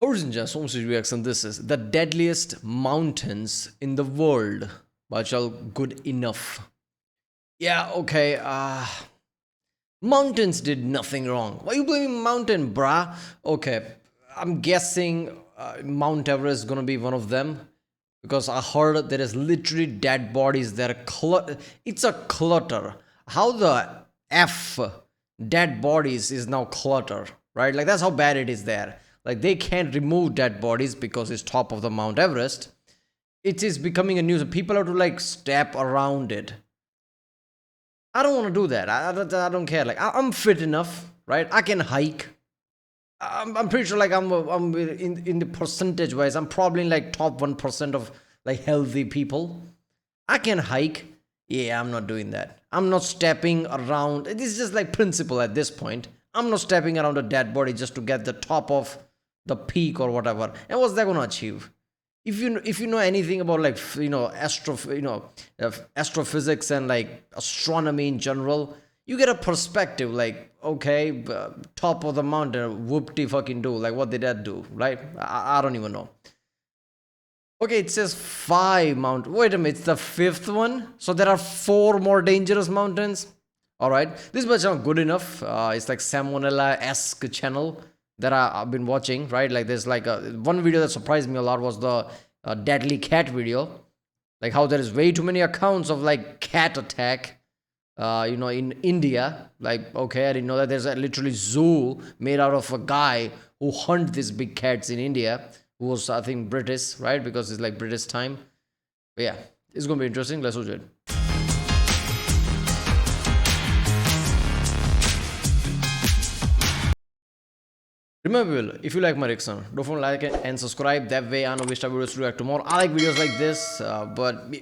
Origin Somsi reaction. This is the deadliest mountains in the world. Bachal, good enough. Yeah, okay. Mountains did nothing wrong. Why are you blaming mountain, brah? Okay, I'm guessing Mount Everest is gonna be one of them because I heard there is literally dead bodies there. It's a clutter. How the f dead bodies is now clutter, right? Like that's how bad it is there. Like they can't remove dead bodies because it's top of the Mount Everest. It is becoming a news. People have to like step around it. I don't want to do that. I don't care. Like I'm fit enough, right? I can hike. I'm pretty sure like I'm in the percentage wise, I'm probably in like top 1% of like healthy people. I can hike. Yeah, I'm not doing that. I'm not stepping around. This is just like principle at this point. I'm not stepping around a dead body just to get the top of the peak or whatever. And what's that gonna achieve? If you know anything about like astrophysics and like astronomy in general, you get a perspective like okay, top of the mountain, whoop-de fucking do, like what did that do, right? I don't even know. Okay, it says five mountains. Wait a minute, it's the fifth one, so there are four more dangerous mountains. All right, this was not good enough. It's like salmonella-esque channel that I've been watching, right? Like there's like one video that surprised me a lot was the deadly cat video, like how there is way too many accounts of like cat attack, in India. Like okay, I didn't know that there's a literally zoo made out of a guy who hunt these big cats in India, who was I think British, right? Because it's like British time. But yeah, it's gonna be interesting. Let's watch it. Remember, if you like my reaction, don't forget to like it and subscribe. That way, I know which type of videos to react to more. I like videos like this, but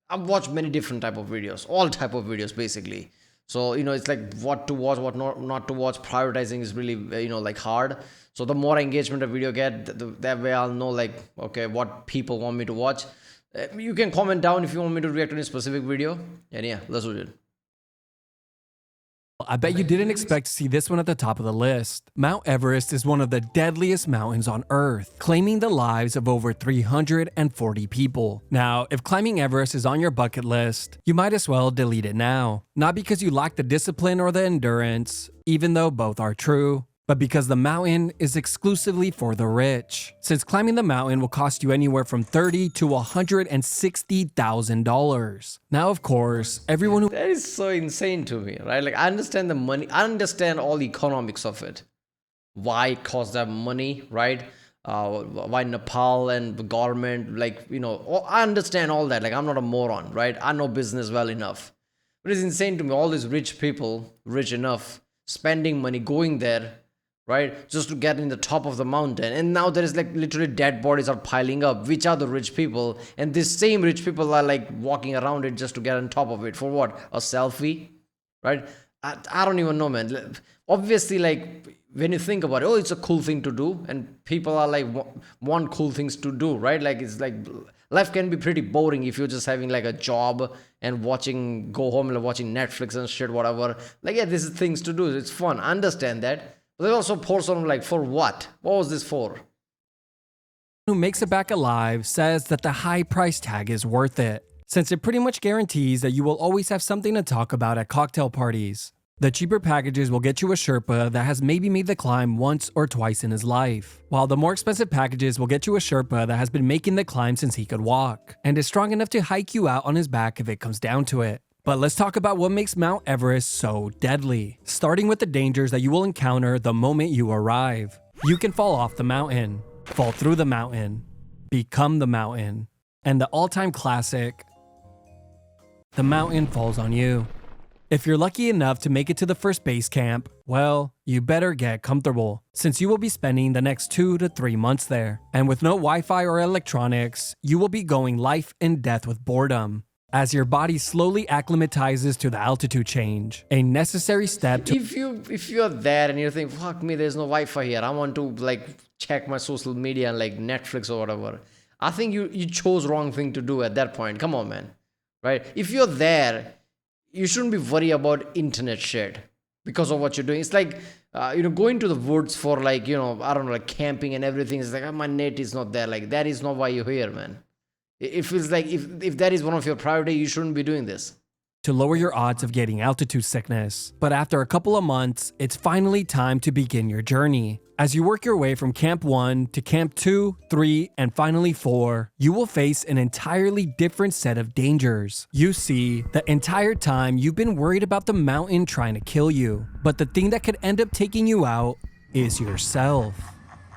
I've watched many different type of videos, all type of videos basically. So it's like what to watch, what not to watch. Prioritizing is really like hard. So the more engagement a video get, that way I'll know like okay what people want me to watch. You can comment down if you want me to react to any specific video. And yeah, let's do it. I bet you didn't expect to see this one at the top of the list. Mount Everest is one of the deadliest mountains on Earth, claiming the lives of over 340 people. Now, if climbing Everest is on your bucket list, you might as well delete it now. Not because you lack the discipline or the endurance, even though both are true, but because the mountain is exclusively for the rich. Since climbing the mountain will cost you anywhere from $30,000 to $160,000. Now, of course, everyone who That is so insane to me, right? Like I understand the money, I understand all the economics of it. Why it costs that money, right? Why Nepal and the government, like I understand all that. Like I'm not a moron, right? I know business well enough. But it's insane to me, all these rich people, rich enough, spending money, going there, right, just to get in the top of the mountain, and now there is like literally dead bodies are piling up, which are the rich people, and these same rich people are like walking around it just to get on top of it for what, a selfie, right? I don't even know, man. Obviously, like when you think about it, oh, it's a cool thing to do, and people are like want cool things to do, right? Like it's like life can be pretty boring if you're just having like a job and go home and watching Netflix and shit, whatever. Like yeah, this is things to do, it's fun, I understand that. But they also pour some like, for what? What was this for? who makes it back alive says that the high price tag is worth it, since it pretty much guarantees that you will always have something to talk about at cocktail parties. The cheaper packages will get you a Sherpa that has maybe made the climb once or twice in his life, while the more expensive packages will get you a Sherpa that has been making the climb since he could walk, and is strong enough to hike you out on his back if it comes down to it. But let's talk about what makes Mount Everest so deadly, starting with the dangers that you will encounter the moment you arrive. You can fall off the mountain, fall through the mountain, become the mountain, and the all-time classic, the mountain falls on you. If you're lucky enough to make it to the first base camp, well, you better get comfortable, since you will be spending the next 2 to 3 months there. And with no Wi-Fi or electronics, you will be going life and death with boredom, as your body slowly acclimatizes to the altitude change, a necessary step to— If you're there and you think, fuck me, there's no Wi-Fi here, I want to like check my social media and like Netflix or whatever, I think you chose wrong thing to do at that point. Come on, man, right? If you're there, you shouldn't be worried about internet shit because of what you're doing. It's like going to the woods for like, I don't know, like camping and everything. It's like, my net is not there. Like, that is not why you're here, man. It feels like if that is one of your priority, you shouldn't be doing this. To lower your odds of getting altitude sickness. But after a couple of months, it's finally time to begin your journey. As you work your way from Camp 1 to Camp 2, 3, and finally 4, you will face an entirely different set of dangers. You see, the entire time you've been worried about the mountain trying to kill you, but the thing that could end up taking you out is yourself.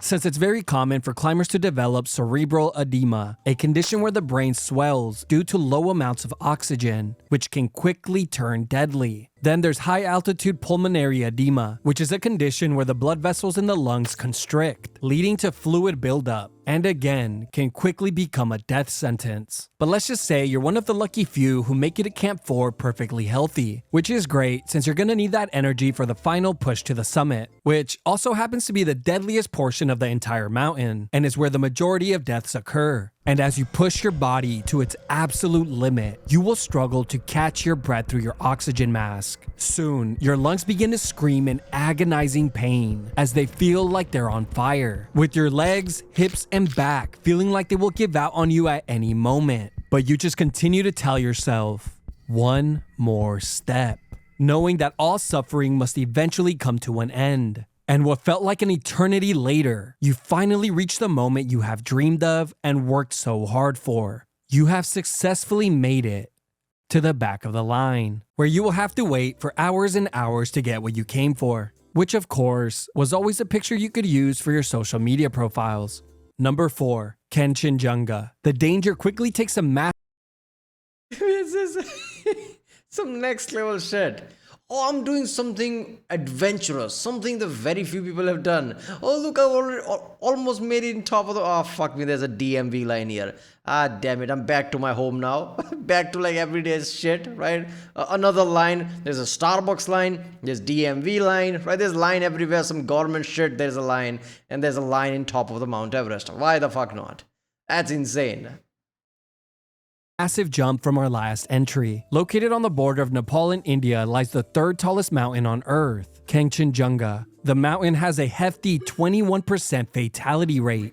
Since it's very common for climbers to develop cerebral edema, a condition where the brain swells due to low amounts of oxygen, which can quickly turn deadly. Then there's high altitude pulmonary edema, which is a condition where the blood vessels in the lungs constrict, leading to fluid buildup, and again, can quickly become a death sentence. But let's just say you're one of the lucky few who make it to Camp 4 perfectly healthy, which is great since you're gonna need that energy for the final push to the summit, which also happens to be the deadliest portion of the entire mountain, and is where the majority of deaths occur. And as you push your body to its absolute limit, you will struggle to catch your breath through your oxygen mask. Soon, your lungs begin to scream in agonizing pain as they feel like they're on fire, with your legs, hips, and back feeling like they will give out on you at any moment. But you just continue to tell yourself, one more step, knowing that all suffering must eventually come to an end. And what felt like an eternity later, you finally reach the moment you have dreamed of and worked so hard for. You have successfully made it to the back of the line, where you will have to wait for hours and hours to get what you came for, which of course was always a picture you could use for your social media profiles. Number 4, Kanchenjunga. The danger quickly takes a massive This is some next level shit. Oh, I'm doing something adventurous, something that very few people have done. Oh, look, I already almost made it in top of the. Oh, fuck me, there's a DMV line here. Ah, damn it, I'm back to my home now. Back to like everyday shit, right? Another line, there's a Starbucks line, there's DMV line, right? There's line everywhere, some government shit, there's a line, and there's a line in top of the Mount Everest. Why the fuck not? That's insane. massive jump from our last entry. Located on the border of Nepal and India lies the third tallest mountain on Earth, Kanchenjunga. The mountain has a hefty 21% fatality rate.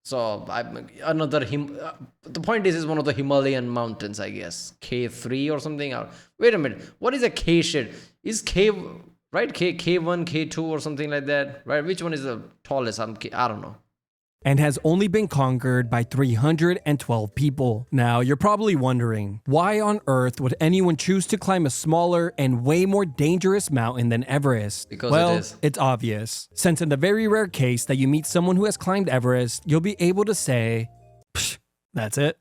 So the point is one of the Himalayan mountains, I guess. K3 or something. Wait a minute. What is a K shit? Is K right? K1, K2 or something like that, right? Which one is the tallest? I don't know. And has only been conquered by 312 people. Now, you're probably wondering, why on earth would anyone choose to climb a smaller and way more dangerous mountain than Everest? Because well, it is. It's obvious. Since in the very rare case that you meet someone who has climbed Everest, you'll be able to say, "Psh, that's it,"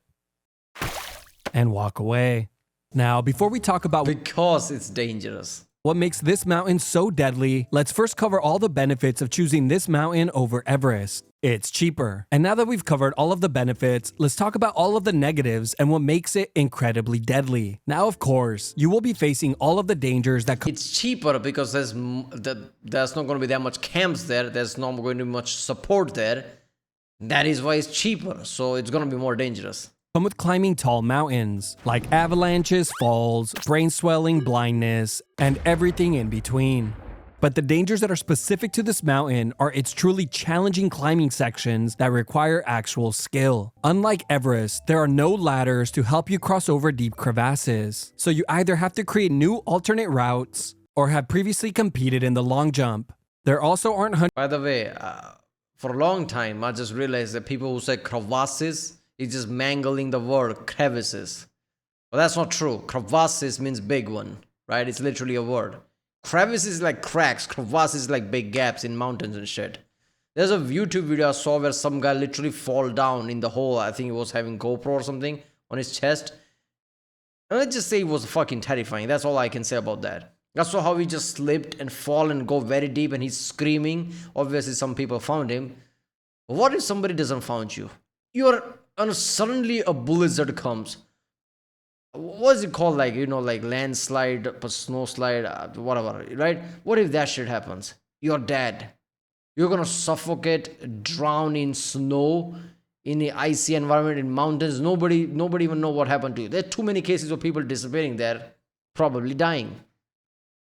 and walk away. Now, before we talk about Because it's dangerous. what makes this mountain so deadly, let's first cover all the benefits of choosing this mountain over Everest. It's cheaper. And now that we've covered all of the benefits, let's talk about all of the negatives and what makes it incredibly deadly. Now, of course, you will be facing all of the dangers that It's cheaper because there's not going to be that much camps there. There's not going to be much support there. That is why it's cheaper. So it's going to be more dangerous. come with climbing tall mountains, like avalanches, falls, brain swelling, blindness, and everything in between. But the dangers that are specific to this mountain are its truly challenging climbing sections that require actual skill. Unlike Everest, there are no ladders to help you cross over deep crevasses, so you either have to create new alternate routes or have previously competed in the long jump. There also aren't By the way, for a long time, I just realized that people who say crevasses is just mangling the word crevices. Well, that's not true. Crevasses means big one, right? It's literally a word. Crevices is like cracks, crevasses is like big gaps in mountains and shit. There's a YouTube video I saw where some guy literally fall down in the hole. I think he was having GoPro or something on his chest. And let's just say it was fucking terrifying. That's all I can say about that. I saw how he just slipped and fall and go very deep and he's screaming. Obviously some people found him. What if somebody doesn't find you? And suddenly a blizzard comes. What is it called? Like, like landslide, snowslide, whatever, right? What if that shit happens? You're dead. You're gonna suffocate, drown in snow, in the icy environment, in mountains. Nobody even know what happened to you. There are too many cases of people disappearing there, probably dying.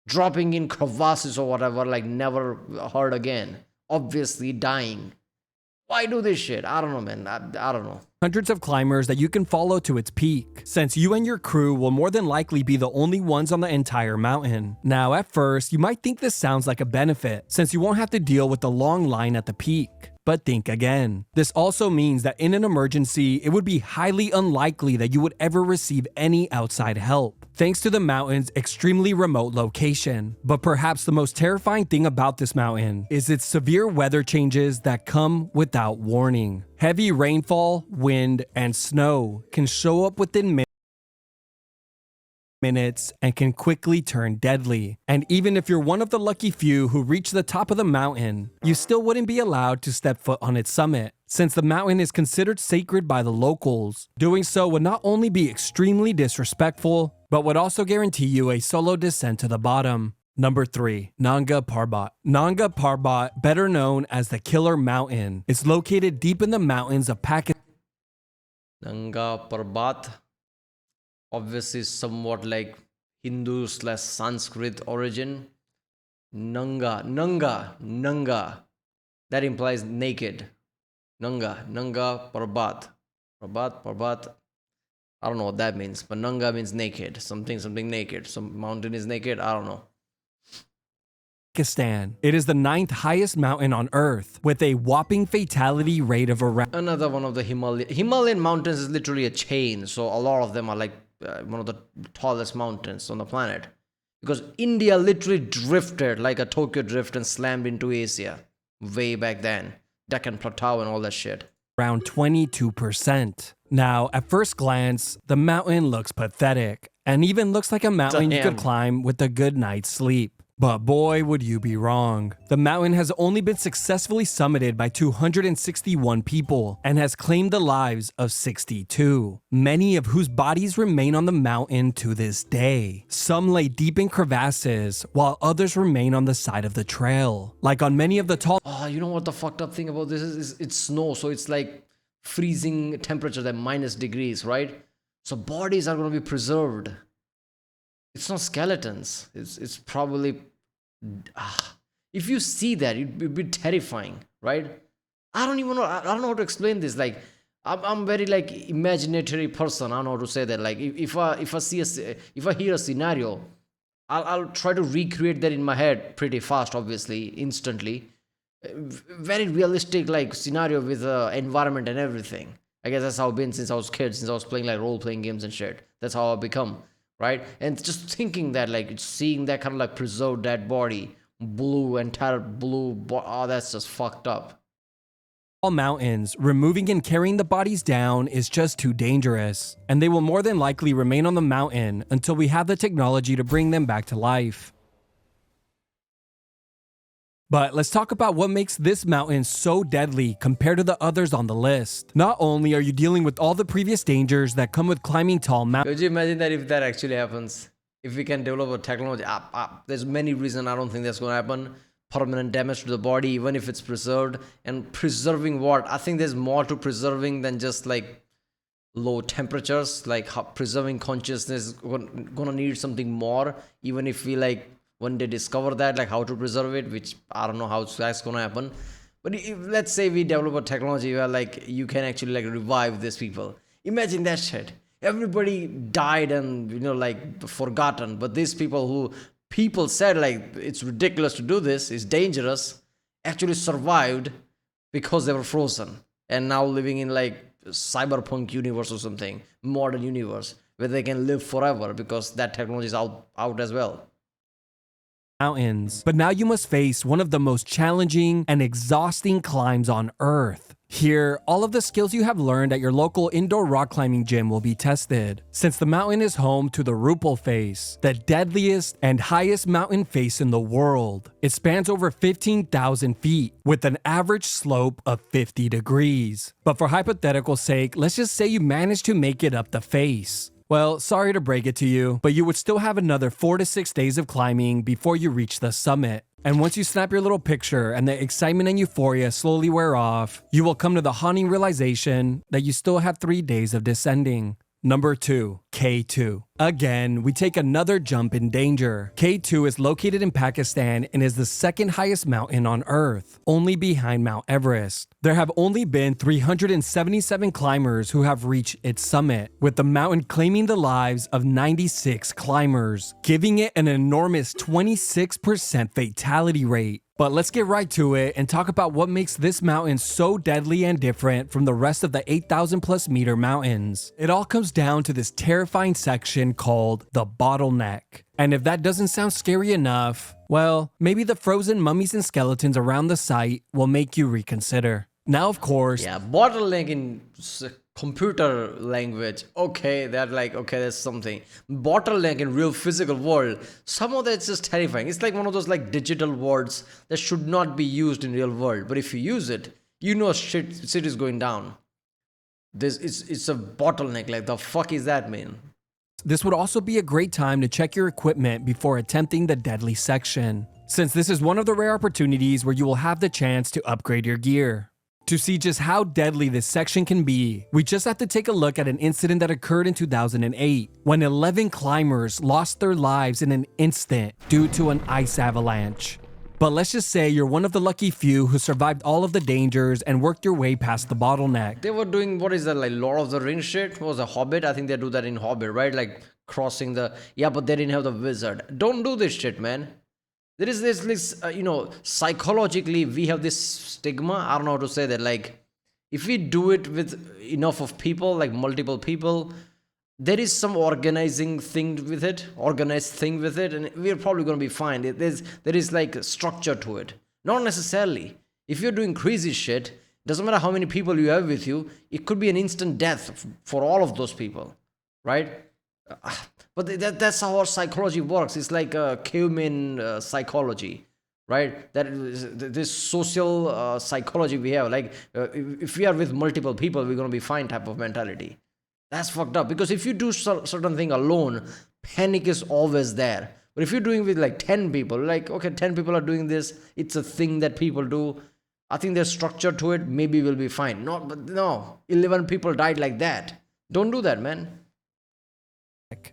dropping in crevasses or whatever, like never heard again. Obviously dying. Why do this shit? I don't know, man. I don't know. Hundreds of climbers that you can follow to its peak, since you and your crew will more than likely be the only ones on the entire mountain. Now, at first, you might think this sounds like a benefit, since you won't have to deal with the long line at the peak. But think again. This also means that in an emergency, it would be highly unlikely that you would ever receive any outside help, thanks to the mountain's extremely remote location. But perhaps the most terrifying thing about this mountain is its severe weather changes that come without warning. Heavy rainfall, wind, and snow can show up within minutes and can quickly turn deadly. And even if you're one of the lucky few who reach the top of the mountain, you still wouldn't be allowed to step foot on its summit, since the mountain is considered sacred by the locals. Doing so would not only be extremely disrespectful, but would also guarantee you a solo descent to the bottom. Number 3. Nanga Parbat. Nanga Parbat, better known as the Killer Mountain, is located deep in the mountains of Pakistan. Nanga Parbat. Obviously somewhat like Hindu / Sanskrit origin. Nanga. That implies naked. Nanga Parbat. Parbat. I don't know what that means, but Nanga means naked. Something naked. Some mountain is naked. I don't know. Pakistan. It is the 9th highest mountain on Earth, with a whopping fatality rate of around. Another one of the Himalayan mountains is literally a chain, so a lot of them are like one of the tallest mountains on the planet, because India literally drifted like a Tokyo drift and slammed into Asia way back then. Deccan Plateau and all that shit. Around 22%. Now, at first glance, the mountain looks pathetic, and even looks like a mountain you could climb with a good night's sleep. But boy, would you be wrong. The mountain has only been successfully summited by 261 people and has claimed the lives of 62, many of whose bodies remain on the mountain to this day. Some lay deep in crevasses, while others remain on the side of the trail. Like on many of the tall... Oh, you know what the fucked up thing about this is it's snow, so it's like freezing temperature, that minus degrees, right? So bodies are going to be preserved. It's not skeletons. It's probably... if you see that, it'd be terrifying, right? I don't know how to explain this. Like, I'm very like imaginatory person. I don't know how to say that. Like, if I hear a scenario, I'll try to recreate that in my head pretty fast, obviously, instantly. Very realistic like scenario with the environment and everything. I guess that's how I've been since I was a kid, since I was playing like role-playing games and shit. That's how I've become. Right? And just thinking that, like, seeing that kind of like preserved dead body, entire blue, oh, that's just fucked up. Mountains, removing and carrying the bodies down is just too dangerous, and they will more than likely remain on the mountain until we have the technology to bring them back to life. But let's talk about what makes this mountain so deadly compared to the others on the list. Not only are you dealing with all the previous dangers that come with climbing tall mountains. Could you imagine that if that actually happens? If we can develop a technology, there's many reasons I don't think that's going to happen. Permanent damage to the body, even if it's preserved. And preserving what? I think there's more to preserving than just like low temperatures. Like preserving consciousness, gonna need something more. Even if we like when they discover that, like how to preserve it, which I don't know how that's gonna happen. But if, let's say we develop a technology where like you can actually like revive these people. Imagine that shit. Everybody died and like forgotten, but these people who people said like it's ridiculous to do this, it's dangerous, actually survived because they were frozen and now living in like cyberpunk universe or something, modern universe where they can live forever because that technology is out as well. Mountains. But now you must face one of the most challenging and exhausting climbs on Earth. Here, all of the skills you have learned at your local indoor rock climbing gym will be tested, since the mountain is home to the Rupal Face, the deadliest and highest mountain face in the world. It spans over 15,000 feet, with an average slope of 50 degrees. But for hypothetical sake, let's just say you managed to make it up the face. Well, sorry to break it to you, but you would still have another 4 to 6 days of climbing before you reach the summit. And once you snap your little picture and the excitement and euphoria slowly wear off, you will come to the haunting realization that you still have 3 days of descending. Number 2, K2. Again, we take another jump in danger. K2 is located in Pakistan and is the second highest mountain on Earth, only behind Mount Everest. There have only been 377 climbers who have reached its summit, with the mountain claiming the lives of 96 climbers, giving it an enormous 26% fatality rate. But let's get right to it and talk about what makes this mountain so deadly and different from the rest of the 8,000 plus meter mountains. It all comes down to this terrifying section called the bottleneck. And if that doesn't sound scary enough, well, maybe the frozen mummies and skeletons around the site will make you reconsider. Now, of course, Yeah, bottleneck in computer language. Okay, that like, okay, that's something. Bottleneck in real physical world. Somehow that's just terrifying. It's like one of those like digital words that should not be used in real world. But if you use it, you know shit is going down. It's a bottleneck. Like the fuck is that mean? this would also be a great time to check your equipment before attempting the deadly section, since this is one of the rare opportunities where you will have the chance to upgrade your gear. To see just how deadly this section can be, we just have to take a look at an incident that occurred in 2008, when 11 climbers lost their lives in an instant due to an ice avalanche. But let's just say you're one of the lucky few who survived all of the dangers and worked your way past the bottleneck. They were doing, what is that, like Lord of the Rings shit? What was a Hobbit? I think they do that in Hobbit, right? Like crossing the, yeah, but they didn't have the wizard. Don't do this shit, man. There is this psychologically, we have this stigma. I don't know how to say that. Like, if we do it with enough of people, like multiple people, there is some organized thing with it, and we're probably going to be fine. There is like structure to it. Not necessarily. If you're doing crazy shit, doesn't matter how many people you have with you, it could be an instant death for all of those people, right? But that's how our psychology works. It's like a caveman psychology, right? That is this social psychology we have. Like if we are with multiple people, we're gonna be fine type of mentality. That's fucked up. Because if you do certain thing alone, panic is always there. But if you're doing with like 10 people, like okay, 10 people are doing this. It's a thing that people do. I think there's structure to it. Maybe we'll be fine. But no, 11 people died like that. Don't do that, man.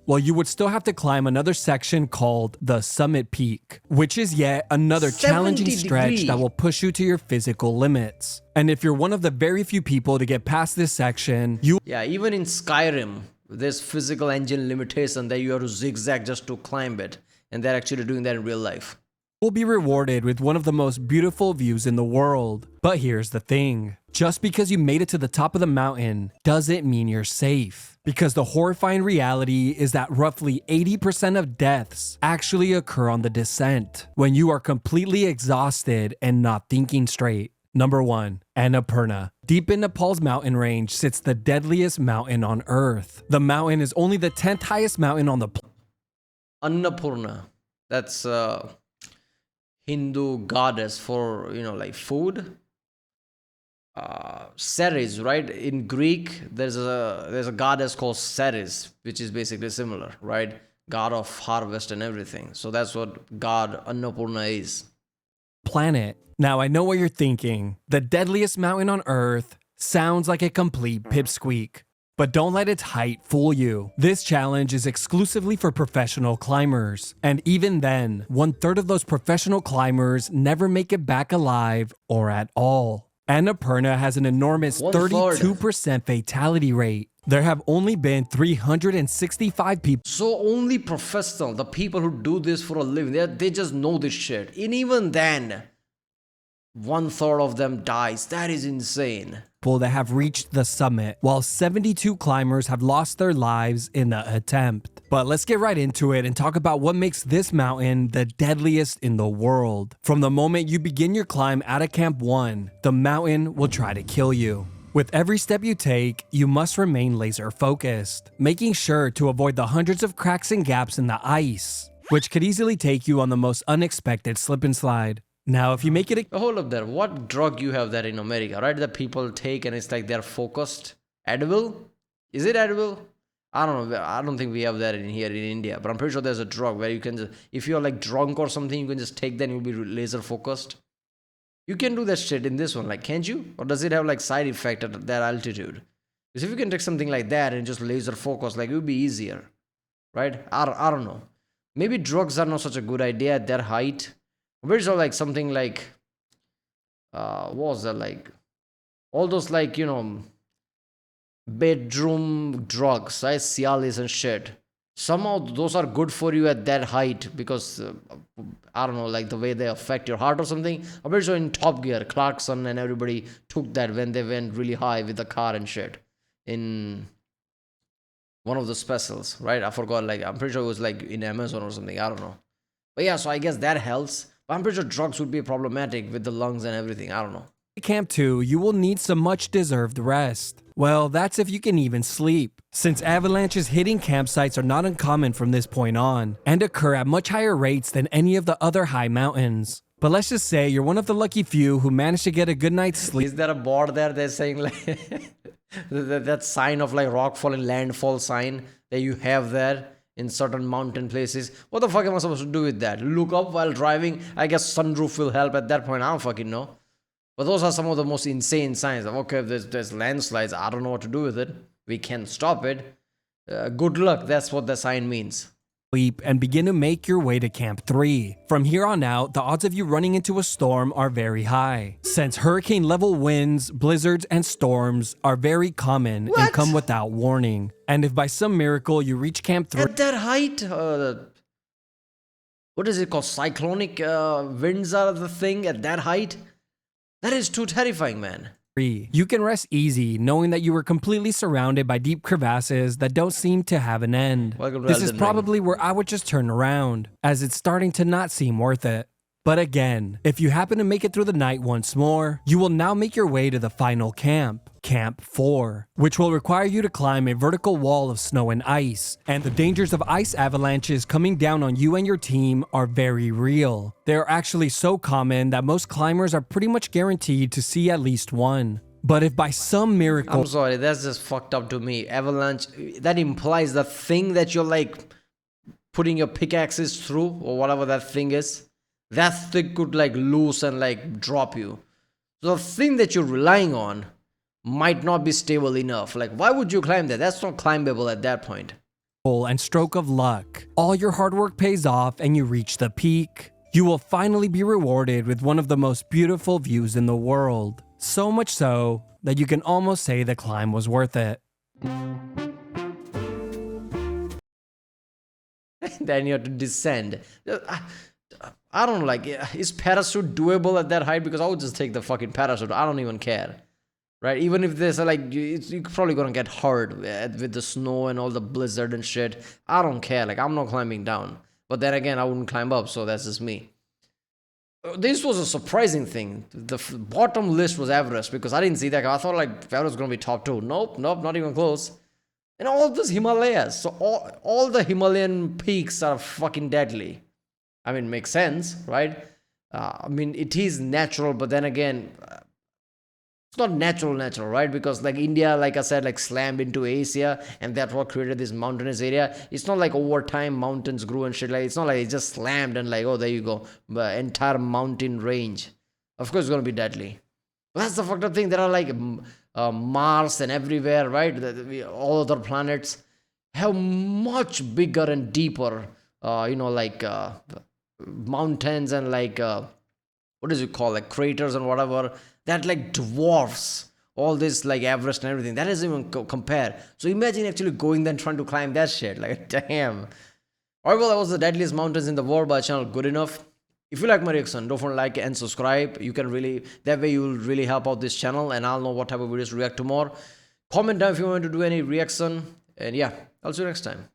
Well, you would still have to climb another section called the Summit Peak, which is yet another challenging stretch that will push you to your physical limits. And if you're one of the very few people to get past this section, Yeah, even in Skyrim, there's physical engine limitation that you have to zigzag just to climb it. And they're actually doing that in real life. will be rewarded with one of the most beautiful views in the world. But here's the thing. Just because you made it to the top of the mountain doesn't mean you're safe. Because the horrifying reality is that roughly 80% of deaths actually occur on the descent, when you are completely exhausted and not thinking straight. Number 1. Annapurna. Deep in Nepal's mountain range sits the deadliest mountain on Earth. The mountain is only the 10th highest mountain on the planet. Annapurna. That's Hindu goddess for, like food. Ceres, right? In Greek, there's a goddess called Ceres, which is basically similar, right? God of harvest and everything. So that's what God Annapurna is. Planet. Now I know what you're thinking. The deadliest mountain on Earth sounds like a complete pipsqueak. But don't let its height fool you. This challenge is exclusively for professional climbers. And even then, 1/3 of those professional climbers never make it back alive or at all. Annapurna has an enormous 32% fatality rate. There have only been 365 people. So only professional, the people who do this for a living, they just know this shit. And even then, 1/3 of them dies. That is insane. That have reached the summit, while 72 climbers have lost their lives in the attempt. But let's get right into it and talk about what makes this mountain the deadliest in the world. From the moment you begin your climb out of Camp 1, the mountain will try to kill you. With every step you take, you must remain laser focused, making sure to avoid the hundreds of cracks and gaps in the ice, which could easily take you on the most unexpected slip and slide. Now, if you make it Hold up there. What drug you have that in America, right? That people take and it's like they're focused. Edible? Is it edible? I don't know. I don't think we have that in here in India. But I'm pretty sure there's a drug where you can just, if you're like drunk or something, you can just take that and you'll be laser focused. You can do that shit in this one, like, can't you? Or does it have like side effect at that altitude? Because if you can take something like that and just laser focus, like it would be easier, right? I don't know. Maybe drugs are not such a good idea at that height. Where's all like something like what was that like? All those like bedroom drugs, right? Cialis and shit. Somehow those are good for you at that height because I don't know, like the way they affect your heart or something. I'm pretty sure in Top Gear, Clarkson and everybody took that when they went really high with the car and shit in one of the specials, right? I forgot. Like I'm pretty sure it was like in Amazon or something. I don't know. But yeah, so I guess that helps. But I'm pretty sure drugs would be problematic with the lungs and everything. I don't know. Camp 2, you will need some much deserved rest. Well, that's if you can even sleep, since avalanches hitting campsites are not uncommon from this point on, and occur at much higher rates than any of the other high mountains. But let's just say you're one of the lucky few who managed to get a good night's sleep. Is there a board there that's saying like that sign of like rockfall and landfall sign that you have there in certain mountain places? What the fuck am I supposed to do with that? Look up while driving? I guess sunroof will help at that point. I don't fucking know. But those are some of the most insane signs of, okay, if there's landslides, I don't know what to do with it. We can't stop it. Good luck. That's what the sign means. And begin to make your way to Camp 3. From here on out, the odds of you running into a storm are very high, since hurricane-level winds, blizzards, and storms are very common and come without warning. And if by some miracle you reach Camp 3... At that height, what is it called? Cyclonic winds are the thing at that height? That is too terrifying, man. You can rest easy knowing that you were completely surrounded by deep crevasses that don't seem to have an end. This is probably where I would just turn around, as it's starting to not seem worth it. But again, if you happen to make it through the night once more, you will now make your way to the final camp, Camp 4, which will require you to climb a vertical wall of snow and ice, and the dangers of ice avalanches coming down on you and your team are very real. They are actually so common that most climbers are pretty much guaranteed to see at least one. But if by some miracle... I'm sorry, that's just fucked up to me. Avalanche, that implies the thing that you're like putting your pickaxes through, or whatever that thing is. That thing could like loose and like drop you. So the thing that you're relying on might not be stable enough. Like, why would you climb that? That's not climbable at that point. And stroke of luck. All your hard work pays off and you reach the peak. You will finally be rewarded with one of the most beautiful views in the world. So much so that you can almost say the climb was worth it. Then you have to descend. I don't know, like, is parachute doable at that height? Because I would just take the fucking parachute. I don't even care. Right? Even if there's like, you're probably gonna get hurt with the snow and all the blizzard and shit. I don't care. Like, I'm not climbing down. But then again, I wouldn't climb up, so that's just me. This was a surprising thing. The bottom list was Everest, because I didn't see that. I thought like Everest was gonna be top 2. Nope, not even close. And all those Himalayas. So all the Himalayan peaks are fucking deadly. I mean, makes sense, right? I mean, it is natural, but then again, it's not natural, right? Because like India, like I said, like slammed into Asia, and that's what created this mountainous area. It's not like over time mountains grew and shit. Like, it's not like it just slammed and like, oh, there you go, the entire mountain range. Of course, it's gonna be deadly. But that's the fucked up thing. There are like Mars and everywhere, right? All other planets have much bigger and deeper, like mountains and like what is it called, like craters and whatever, that like dwarfs all this like Everest and everything. That doesn't even compare. So imagine actually going there and trying to climb that shit. Like, damn. Alright, well, that was the deadliest mountains in the world by channel Good Enough. If you like my reaction, don't forget to like and subscribe. You can really, that way you will really help out this channel, and I'll know what type of videos to react to more. Comment down if you want to do any reaction, and yeah, I'll see you next time.